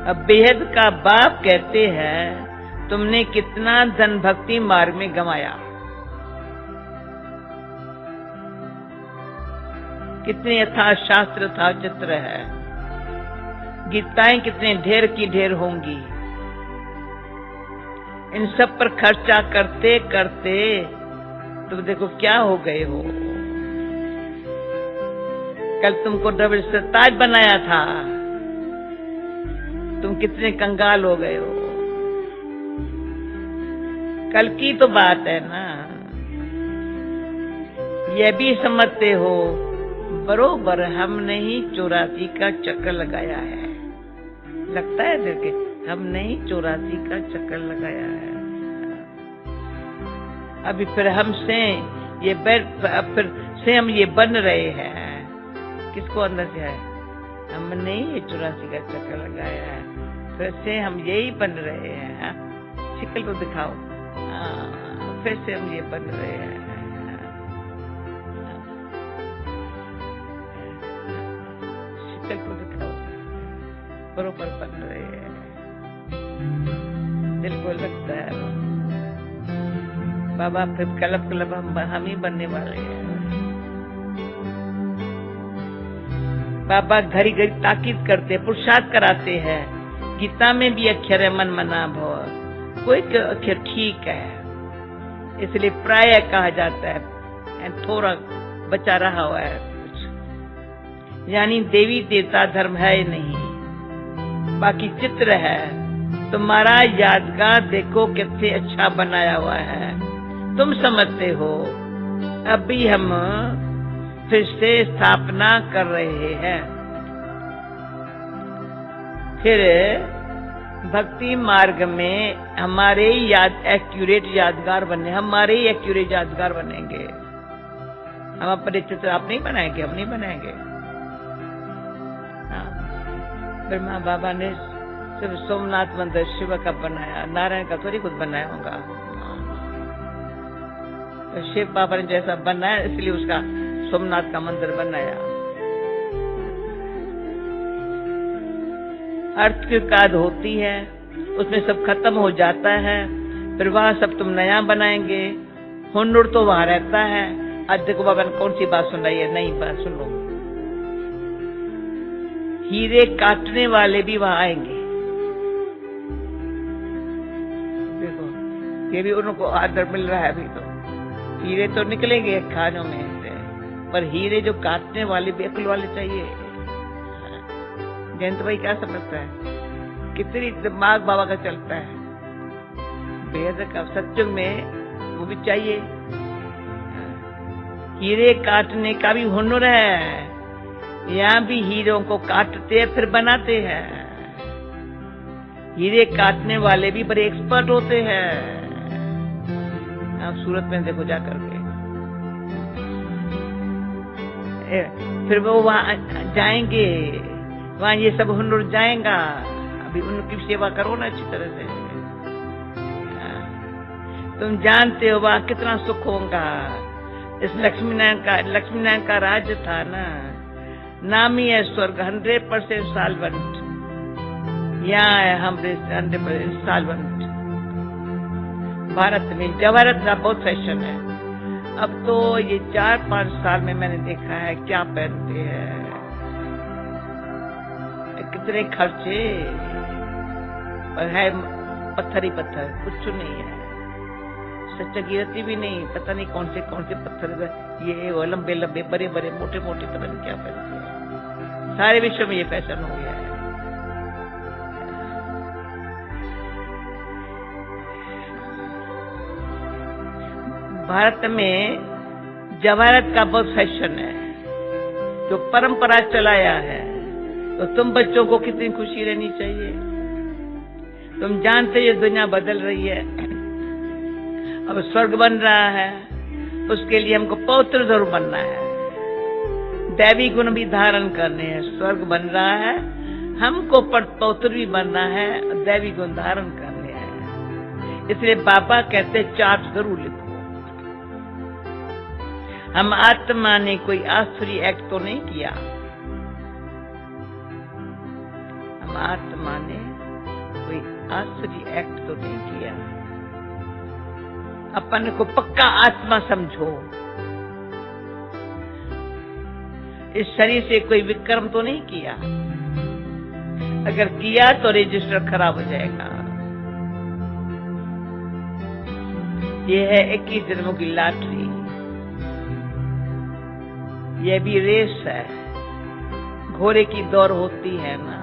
अब बेहद का बाप कहते हैं तुमने कितना धन भक्ति मार्ग में गंवाया, कितने यथा शास्त्र था चित्र है, गीताएं कितने ढेर की ढेर होंगी। इन सब पर खर्चा करते करते तुम देखो क्या हो गए हो। कल तुमको डबल सरताज बनाया था, तुम कितने कंगाल हो गए हो। कल की तो बात है ना। यह भी समझते हो बरोबर हमने ही 84 का चक्कर लगाया है। लगता है देख के हमने ही 84 का चक्कर लगाया है। अभी फिर हमसे ये फिर से हम ये बन रहे हैं। किसको अंदर से है? हमने ही 84 का चक्कर लगाया है, फिर से हम यही बन रहे हैं। शिकल तो दिखाओ। फिर से हम ये बन रहे हैं। शिकल तो दिखाओ, बरोबर बन रहे हैं। दिल को लगता है बाबा फिर कलब हम ही बनने वाले हैं। बाबा घड़ी घड़ी ताकीद करते, पुरुषार्थ कराते हैं। गीता में भी अक्षर है मन मना भव, कोई अक्षर ठीक है, इसलिए प्राय कहा जाता है, थोड़ा बचा रहा हुआ है कुछ। यानी देवी देवता धर्म है नहीं, बाकी चित्र है। तुम्हारा यादगार देखो कितने अच्छा बनाया हुआ है। तुम समझते हो अभी हम फिर से स्थापना कर रहे हैं। फिर भक्ति मार्ग में हमारे एक्यूरेट यादगार बने, हमारे ही एक्यूरेट यादगार बनेंगे। हम अपने चित्र आप नहीं बनाएंगे, हम नहीं बनाएंगे। ब्रह्मा बाबा ने सिर्फ सोमनाथ मंदिर शिव का बनाया, नारायण का थोड़ी कुछ बनाया होगा। तो शिव बाबा ने जैसा बनाया इसलिए उसका सोमनाथ का मंदिर बनाया। अर्थ की काद होती है, उसमें सब खत्म हो जाता है, फिर वहां सब तुम नया बनाएंगे। हुनर तो वहां रहता है। आज देखो बाबा ने कौन सी बात सुनाई है, नई बात सुनो। हीरे काटने वाले भी वहां आएंगे। देखो ये भी उनको आदर मिल रहा है। अभी तो हीरे तो निकलेंगे खानों में से, पर हीरे जो काटने वाले भी अकल वाले चाहिए। जयंत भाई क्या समझता है, कितनी दिमाग बाबा का चलता है। बेहद का सत्संग में वो भी चाहिए। हीरे काटने का भी हुनर है। यहाँ भी हीरों को काटते हैं फिर बनाते हैं। हीरे काटने वाले भी बड़े एक्सपर्ट होते हैं। आप सूरत में देखो जा करके, फिर वो वहां जाएंगे, वहां ये सब हुनर जाएगा। अभी उनकी सेवा करो ना अच्छी तरह से। तुम जानते हो वहां कितना सुख होगा। इस लक्ष्मीनारायण का राज्य था ना, नाम ही है स्वर्ग। 100% सालवंट यहाँ है, हम 100% सालवंट। भारत में जवाहरत का बहुत फैशन है। अब तो ये 4-5 साल में मैंने देखा है क्या पहनते हैं, कितने खर्चे, और है पत्थर ही पत्थर, कुछ नहीं है। सच्चा गिरती भी नहीं, पता नहीं कौन से पत्थर, ये वो लंबे लंबे बड़े बड़े मोटे मोटे, पता नहीं क्या पहनते हैं। सारे विश्व में ये फैशन हो गया है। भारत में जवाहरत का बहुत फैशन है, जो परंपरा चलाया है, तो तुम बच्चों को कितनी खुशी रहनी चाहिए। तुम जानते ये दुनिया बदल रही है, अब स्वर्ग बन रहा है, उसके लिए हमको पवित्र जरूर बनना है, दैवी गुण भी धारण करने हैं। स्वर्ग बन रहा है, हमको पवित्र भी बनना है, दैवी गुण धारण करने हैं। इसलिए बाबा कहते चार्ट जरूर लिखो। हम आत्मा ने कोई आश्चर्य एक्ट तो नहीं किया, हम आत्मा ने कोई आश्चर्य एक्ट तो नहीं किया। अपन को पक्का आत्मा समझो। इस शरीर से कोई विक्रम तो नहीं किया, अगर किया तो रजिस्टर खराब हो जाएगा। ये है 21 जन्मों की लॉटरी, यह भी रेस है, घोड़े की दौड़ होती है ना।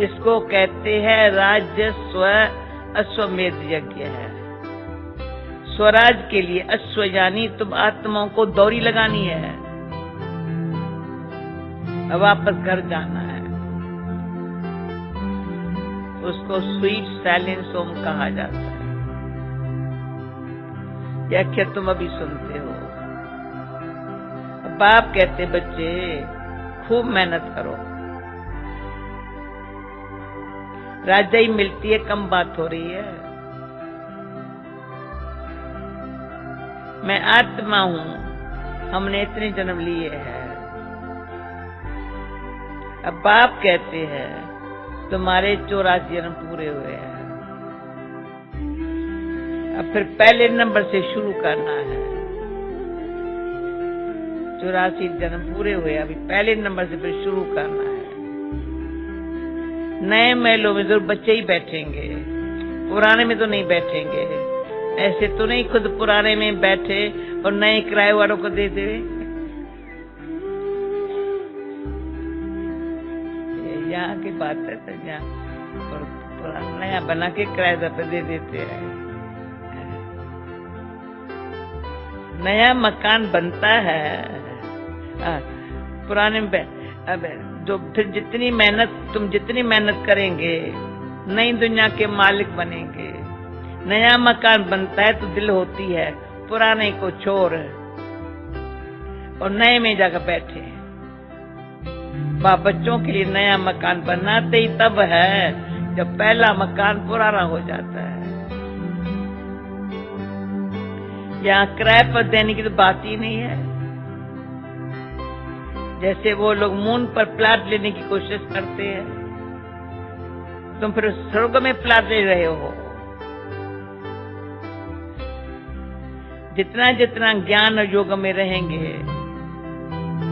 इसको कहते हैं राज्य स्व अश्वमेध यज्ञ है। स्वराज के लिए अश्व यानी तुम आत्माओं को दौरी लगानी है, अब वापस घर जाना है। उसको स्वीट साइलेंस होम कहा जाता है। यह क्या तुम अभी सुनते हो। बाप कहते बच्चे खूब मेहनत करो, राजाई मिलती है, कम बात हो रही है। मैं आत्मा हूं, हमने इतने जन्म लिए हैं। अब बाप कहते हैं तुम्हारे 84 जन्म पूरे हुए हैं, अब फिर पहले नंबर से शुरू करना है। 84 जन्म पूरे हुए, अभी पहले नंबर से फिर शुरू करना है। नए महलों में जरूर बच्चे ही बैठेंगे, पुराने में तो नहीं बैठेंगे। ऐसे तो नहीं खुद पुराने में बैठे और नए किराए वालों को दे दे। यहाँ की बात है तो यहाँ नया बना के किराएदार पे दे देते हैं। नया मकान बनता है, पुराने में अब जो फिर जितनी मेहनत करेंगे नई दुनिया के मालिक बनेंगे। नया मकान बनता है तो दिल होती है पुराने को छोड़ और नए में जाकर बैठे। बच्चों के लिए नया मकान बनाते ही तब है जब पहला मकान पुराना हो जाता है। यहाँ किराए पर देने की तो बात ही नहीं है। जैसे वो लोग मून पर प्लाट लेने की कोशिश करते हैं, तुम फिर स्वर्ग में प्लाट ले रहे हो। जितना जितना ज्ञान और योग में रहेंगे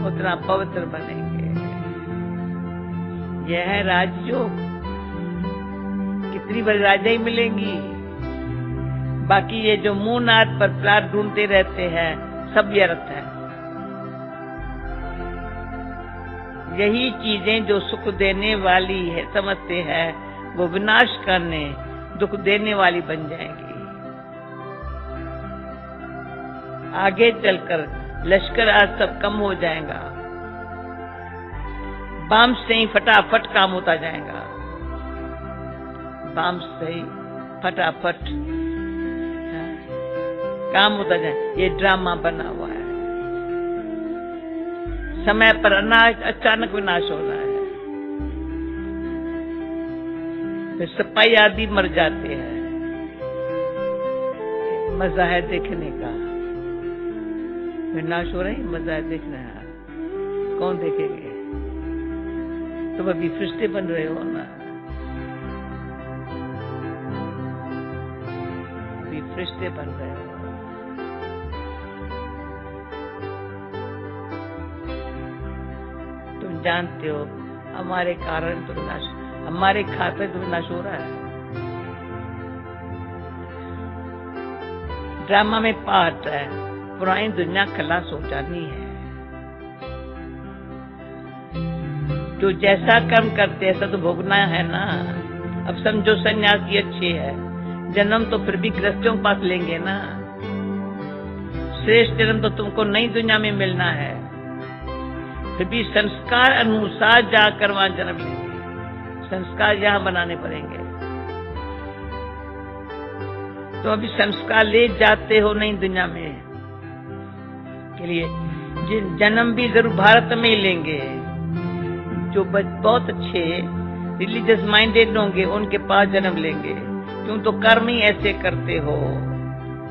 उतना पवित्र बनेंगे। यह है राजयोग। कितनी बड़ी राजाई मिलेंगी। बाकी ये जो मुंह नाद पर प्लाट ढूंढते रहते हैं सब व्यर्थ है। यही चीजें जो सुख देने वाली है समझते हैं वो विनाश करने दुख देने वाली बन जाएंगी। आगे चलकर लश्कर आज सब कम हो जाएगा, बम से ही फटाफट काम होता जाएगा। बम से ही फटाफट काम होता जाए। ये ड्रामा बना हुआ है। समय पर अनाज अचानक विनाश हो रहा है, फिर सिपाही आदि मर जाते हैं। मजा है देखने का। विनाश हो रही, मजा है देखने का। कौन देखेंगे। तुम अभी फरिश्ते बन रहे हो ना, अभी फरिश्ते बन रहे हो। तुम जानते हो हमारे कारण तो विनाश, हमारे खाते तो विनाश हो रहा है। ड्रामा में पार्ट है, पुरानी दुनिया खलास हो जानी है। जो जैसा कर्म करते ऐसा तो भोगना है ना। अब समझो सन्यासी अच्छे है, जन्म तो फिर भी गृहस्थियों के पास लेंगे ना। श्रेष्ठ जन्म तो तुमको नई दुनिया में मिलना है, फिर भी संस्कार अनुसार जाकर वहां जन्म लेंगे, संस्कार यहां बनाने पड़ेंगे। तो अभी संस्कार ले जाते हो नई दुनिया में के लिए, जिन जन्म भी जरूर भारत में ही लेंगे। जो बहुत अच्छे रिलीजियस माइंडेड होंगे उनके पास जन्म लेंगे, क्यों तो कर्म ही ऐसे करते हो,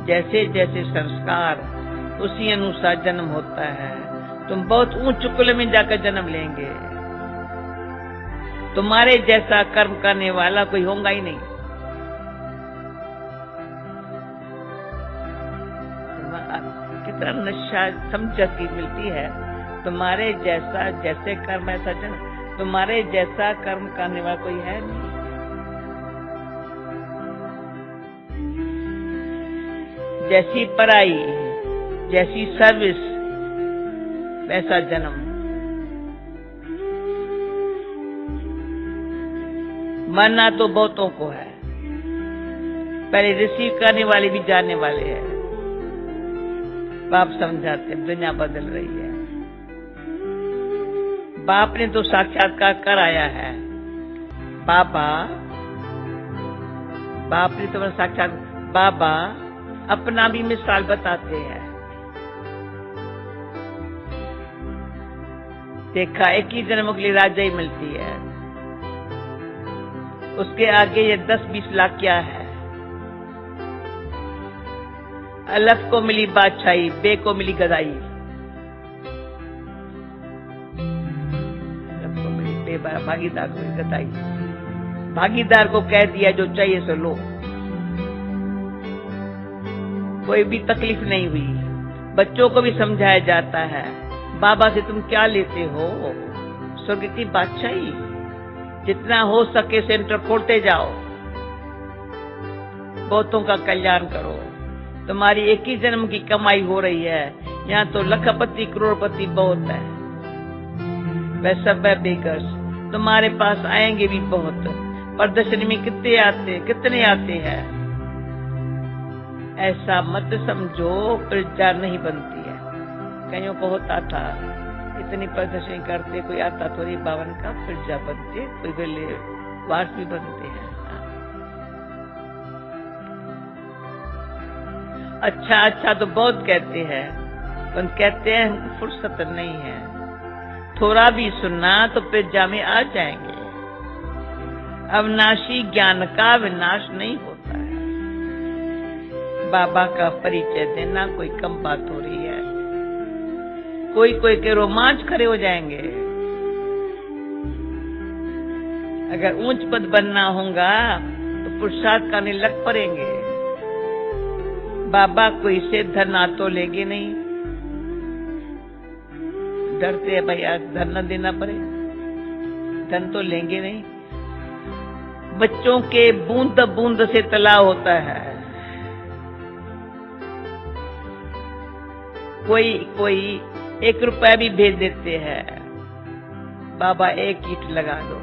जैसे जैसे संस्कार उसी अनुसार जन्म होता है। तुम बहुत ऊंच कुल में जाकर जन्म लेंगे, तुम्हारे जैसा कर्म करने वाला कोई होगा ही नहीं। कितना नशा समझ की मिलती है, तुम्हारे जैसा जैसे कर्म ऐसा जन्म, तुम्हारे जैसा कर्म करने वाला कोई है नहीं। जैसी पढ़ाई, जैसी सर्विस, वैसा जन्म। मरना तो बहुतों को है, पहले रिसीव करने वाले भी जानने वाले हैं। बाप समझाते दुनिया बदल रही है। बाप ने तो साक्षात्कार कराया है, बाप ने तो साक्षात, बाबा अपना भी मिसाल बताते हैं। देखा, एक ही जन्म के लिए राजाई मिलती है, उसके आगे ये 10-20 लाख क्या है। अलफ को मिली बादशाही, बे को मिली गदाई। अलफ को मिली बे, भागीदार को मिली गदाई। भागीदार को कह दिया जो चाहिए सो लो, कोई भी तकलीफ नहीं हुई। बच्चों को भी समझाया जाता है, बाबा से तुम क्या लेते हो? स्वर्ग की बादशाही। जितना हो सके सेंटर खोलते जाओ, बहुतों का कल्याण करो। तुम्हारी एक ही जन्म की कमाई हो रही है, यहाँ तो लखपति करोड़पति बहुत है। वह सब है बेगर्स, तुम्हारे पास आएंगे भी बहुत। प्रदर्शनी में कितने आते हैं। ऐसा मत समझो प्रजा नहीं बनती है। कईयों को होता था, इतनी प्रदर्शनी करते, कोई आता तो नहीं, बावन का प्रजा बनते, कोई वेले वास भी बनते हैं। अच्छा तो बहुत कहते हैं, पर कहते हैं हमको फुर्सत नहीं है। थोड़ा भी सुनना तो प्रजा में आ जाएंगे। अविनाशी ज्ञान का विनाश नहीं होता है। बाबा का परिचय देना कोई कम बात हो रही है। कोई के रोमांच खड़े हो जाएंगे। अगर ऊंच पद बनना होगा तो पुरुषार्थ करने लग पड़ेंगे। बाबा कोई से धन आ तो लेंगे नहीं, डरते हैं भैया धन न देना पड़े, धन तो लेंगे नहीं। बच्चों के बूंद बूंद से तालाब होता है। कोई 1 रुपया भी भेज देते हैं, बाबा 1 ईंट लगा दो।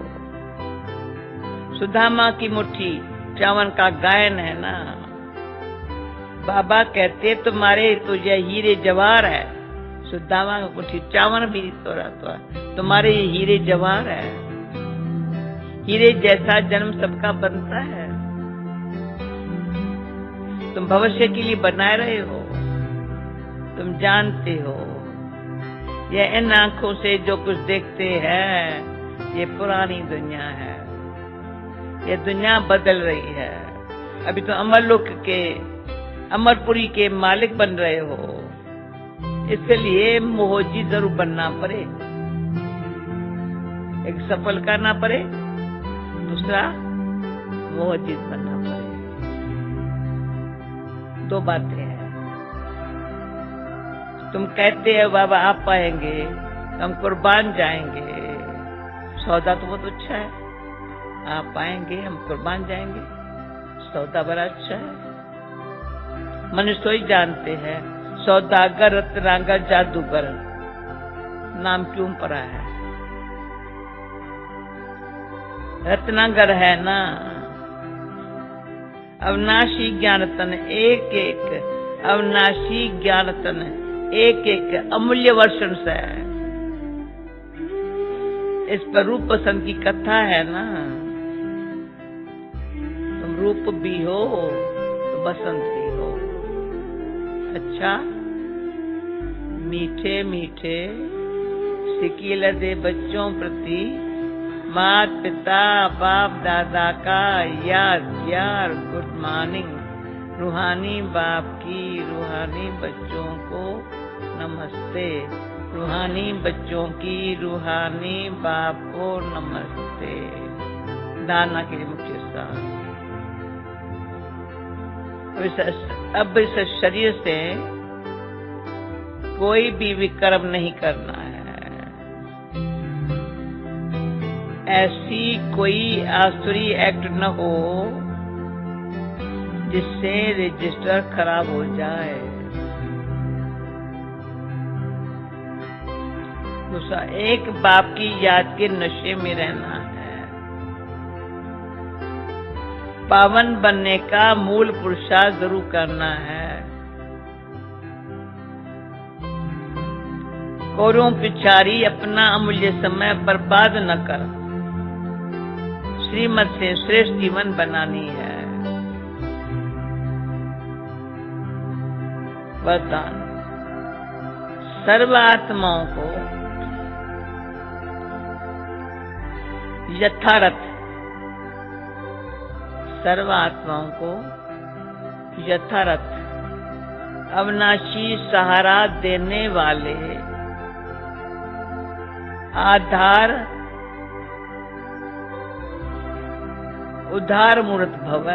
सुदामा की मुट्ठी चावन का गायन है ना। बाबा कहते तुम्हारे तो यह हीरे जवाहर है। सुदामा की मुट्ठी चावन भी तो तुम्हारे ये हीरे जवाहर है। हीरे जैसा जन्म सबका बनता है। तुम भविष्य के लिए बनाए रहे हो, तुम जानते हो। यह इन आंखों से जो कुछ देखते हैं, ये पुरानी दुनिया है। यह दुनिया बदल रही है। अभी तो अमरलोक के, अमरपुरी के मालिक बन रहे हो, इसलिए मोहजी जरूर बनना पड़े। एक सफल करना पड़े, दूसरा मोहजी बनना पड़े। 2 बातें हैं। तुम कहते हो बाबा आप पाएंगे, हम कुर्बान जाएंगे। सौदा तो बहुत अच्छा है, आप आएंगे हम कुर्बान जाएंगे, सौदा बड़ा अच्छा है। मनुष्य ही जानते हैं, सौदागर रत्नागर जादूगर नाम क्यों पड़ा है? रत्नागर है ना। अविनाशी ज्ञान तन एक एक अविनाशी ज्ञान रत्न एक एक अमूल्य वर्षण से। इस पर रूप बसंत की कथा है ना। तुम रूप भी हो तो बसंत भी हो। अच्छा, मीठे मीठे सिकील दे बच्चों प्रति मात पिता बाप दादा का याद यार गुड मॉर्निंग। रूहानी बाप की रूहानी बच्चों को नमस्ते। रूहानी बच्चों की रूहानी बाप को नमस्ते। दाना के लिए मुख्य स्थान। अब इस शरीर से कोई भी विकर्म नहीं करना है। ऐसी कोई आसुरी एक्ट न हो जिससे रजिस्टर खराब हो जाए। दूसरा, एक बाप की याद के नशे में रहना है। पावन बनने का मूल पुरुषार्थ जरूर करना है। कौरों पिछाड़ी अपना अमूल्य समय बर्बाद न कर। श्रीमत से श्रेष्ठ जीवन बनानी है। वरदान, सर्व आत्माओं को यथारथ, सर्व आत्माओं को यथारथ अविनाशी सहारा देने वाले आधार उद्धार मूर्त भव।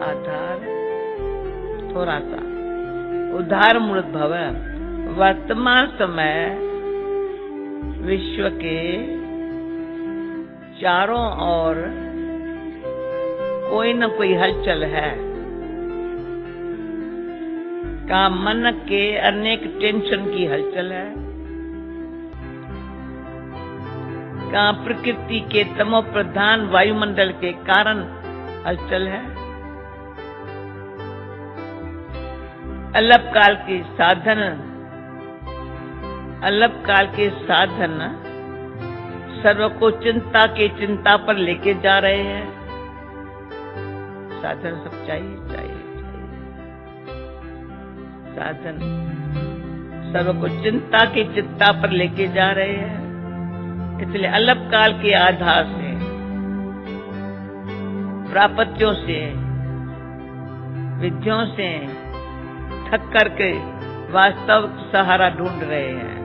आधार थोड़ा सा उद्धार मूर्त भव। वर्तमान समय विश्व के चारों ओर कोई न कोई हलचल है। का मन के अनेक टेंशन की हलचल है। का प्रकृति के तमो प्रधान वायुमंडल के कारण हलचल है। अल्पकाल के साधन, अल्पकाल के साधन सर्व को चिंता के चिंता पर लेके जा रहे हैं। साधन सब चाहिए चाहिए चाहिए। साधन सर्व को चिंता की चिंता पर लेके जा रहे हैं। इसलिए अल्पकाल के आधार से, प्राप्तियों से, विधियों से थक करके वास्तव सहारा ढूंढ रहे हैं।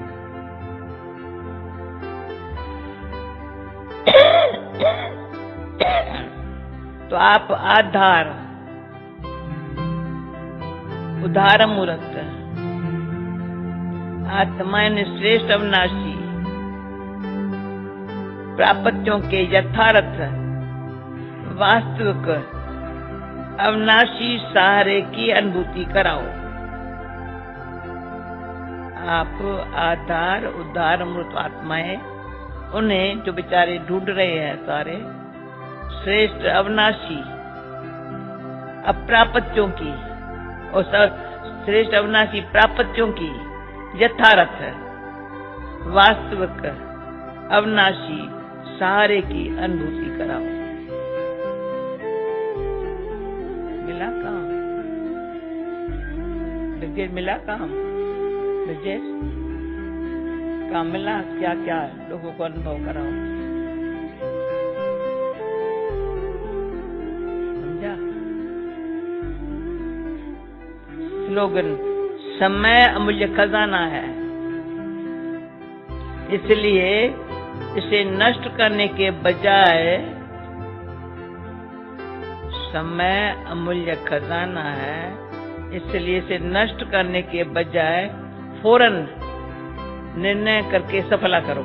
तो आप आधार उद्धार मूर्त आत्माएं श्रेष्ठ अविनाशी प्राप्तियों के यथार्थ वास्तविक अविनाशी सहारे की अनुभूति कराओ। आप आधार उद्धार मूर्त आत्माएं, उन्हें जो बेचारे ढूंढ रहे हैं सारे श्रेष्ठ अविनाशी अप्राप्तियों की और श्रेष्ठ अविनाशी प्राप्तियों की यथार्थ वास्तविक अविनाशी सहारे की अनुभूति कराओ। मिला काम? ब्रजेश मिला काम? ब्रजेश काम मिला? क्या क्या लोगों को अनुभव कराओ। समझा? स्लोगन, समय अमूल्य खजाना है, इसलिए इसे नष्ट करने के बजाय, समय अमूल्य खजाना है इसलिए इसे नष्ट करने के बजाय फौरन निर्णय करके सफला करो।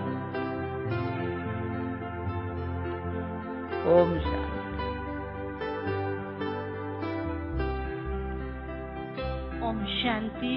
ओम शांति। ओम शांति।